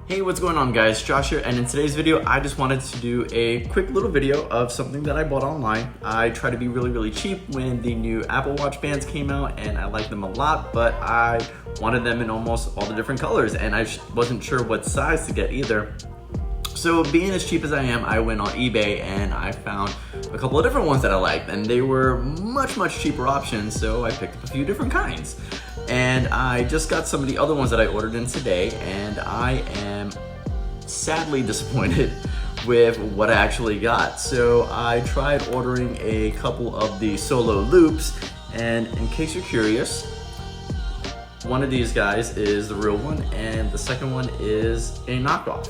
Hey, what's going on guys? Josh here, and in today's video I just wanted to do a quick little video of something that I bought online. I try to be really cheap when the new Apple Watch bands came out, and I like them a lot, but I wanted them in almost all the different colors, and I wasn't sure what size to get either. So being as cheap as I am, I went on eBay and I found a couple of different ones that I liked, and they were much cheaper options, so I picked up a few different kinds. And I just got some of the other ones that I ordered in today, and I am sadly disappointed with what I actually got. So I tried ordering a couple of the solo loops, and in case you're curious, one of these guys is the real one and the second one is a knockoff.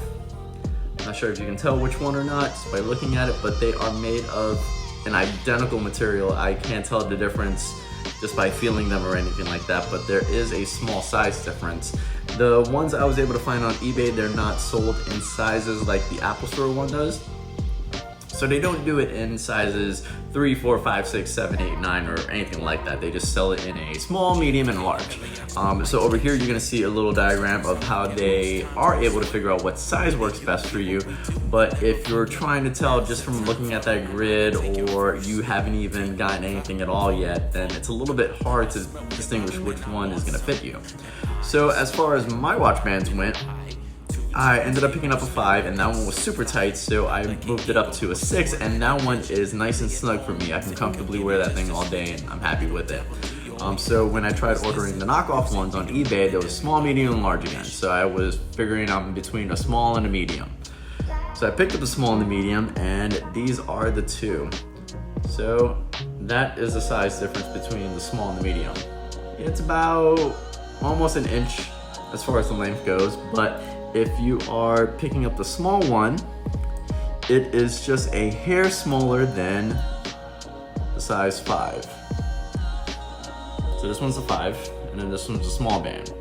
I'm not sure if you can tell which one or not just by looking at it, but they are made of an identical material. I can't tell the difference just by feeling them or anything like that, but there is a small size difference. The ones I was able to find on eBay, they're not sold in sizes like the Apple Store one does. So they don't do it in sizes 3, 4, 5, 6, 7, 8, 9, or anything like that. They just sell it in a small, medium, and large. So over here, you're gonna see a little diagram of how they are able to figure out what size works best for you. But if you're trying to tell just from looking at that grid, or you haven't even gotten anything at all yet, then it's a little bit hard to distinguish which one is gonna fit you. So as far as my watch bands went, I ended up picking up a 5, and that one was super tight, so I moved it up to a 6, and that one is nice and snug for me. I can comfortably wear that thing all day, and I'm happy with it. So when I tried ordering the knockoff ones on eBay, there was small, medium, and large again. So I was figuring out in between a small and a medium. So I picked up the small and the medium, and these are the two. So that is the size difference between the small and the medium. It's about almost an inch as far as the length goes, but if you are picking up the small one, it is just a hair smaller than the size 5. So this one's a 5, and then this one's a small band.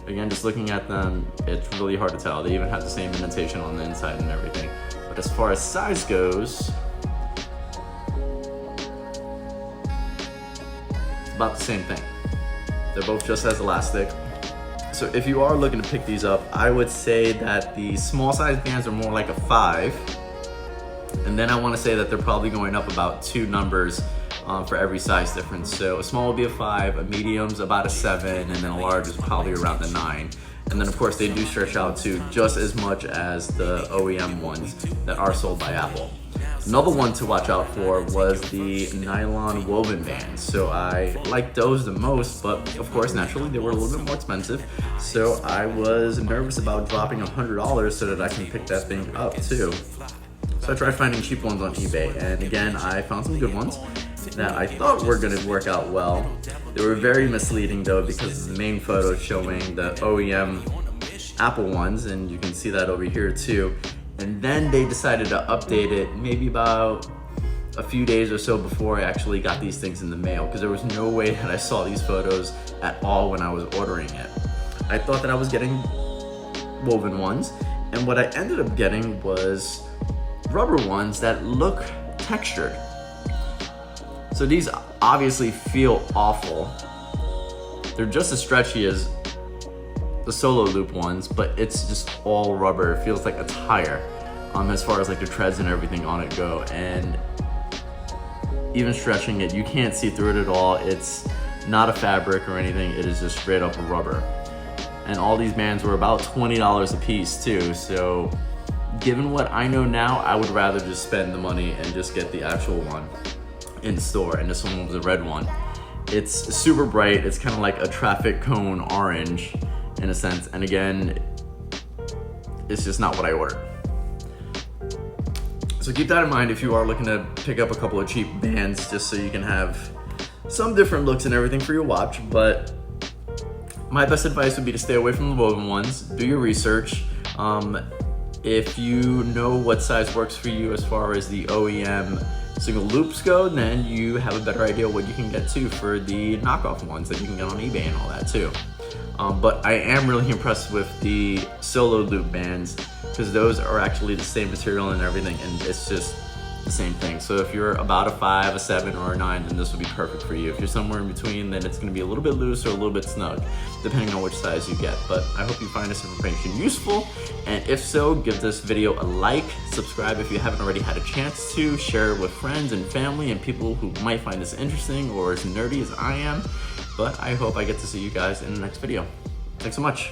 Again, just looking at them, it's really hard to tell. They even have the same indentation on the inside and everything. But as far as size goes, it's about the same thing. They're both just as elastic. So if you are looking to pick these up, I would say that the small size bands are more like a 5. And then I want to say that they're probably going up about 2 numbers for every size difference. So a small would be a 5, a medium's about a 7, and then a large is probably around the 9. And then of course they do stretch out to just as much as the OEM ones that are sold by Apple. Another one to watch out for was the nylon woven bands. So I liked those the most, but of course, naturally, they were a little bit more expensive. So I was nervous about dropping $100 so that I can pick that thing up too. So I tried finding cheap ones on eBay, and again, I found some good ones that I thought were gonna work out well. They were very misleading though, because the main photo showing the OEM Apple ones, and you can see that over here too. And then they decided to update it maybe about a few days or so before I actually got these things in the mail, because there was no way that I saw these photos at all when I was ordering it. I thought that I was getting woven ones, and what I ended up getting was rubber ones that look textured. So these obviously feel awful. They're just as stretchy as the solo loop ones, but it's just all rubber. It feels like a tire as far as like the treads and everything on it go, and even stretching it, you can't see through it at all. It's not a fabric or anything, it is just straight up rubber. And all these bands were about $20 a piece too, so given what I know now, I would rather just spend the money and just get the actual one in store. And this one was a red one. It's super bright, it's kind of like a traffic cone orange in a sense, and again, it's just not what I ordered. So keep that in mind if you are looking to pick up a couple of cheap bands, just so you can have some different looks and everything for your watch. But my best advice would be to stay away from the woven ones. Do your research. If you know what size works for you as far as the OEM single loops go, then you have a better idea what you can get too for the knockoff ones that you can get on eBay and all that too. But I am really impressed with the solo loop bands, because those are actually the same material and everything, and it's just the same thing. So if you're about a 5, a 7, or a 9, then this would be perfect for you. If you're somewhere in between, then it's gonna be a little bit loose or a little bit snug, depending on which size you get. But I hope you find this information useful, and if so, give this video a like, subscribe if you haven't already had a chance to, share it with friends and family and people who might find this interesting or as nerdy as I am. But I hope I get to see you guys in the next video. Thanks so much.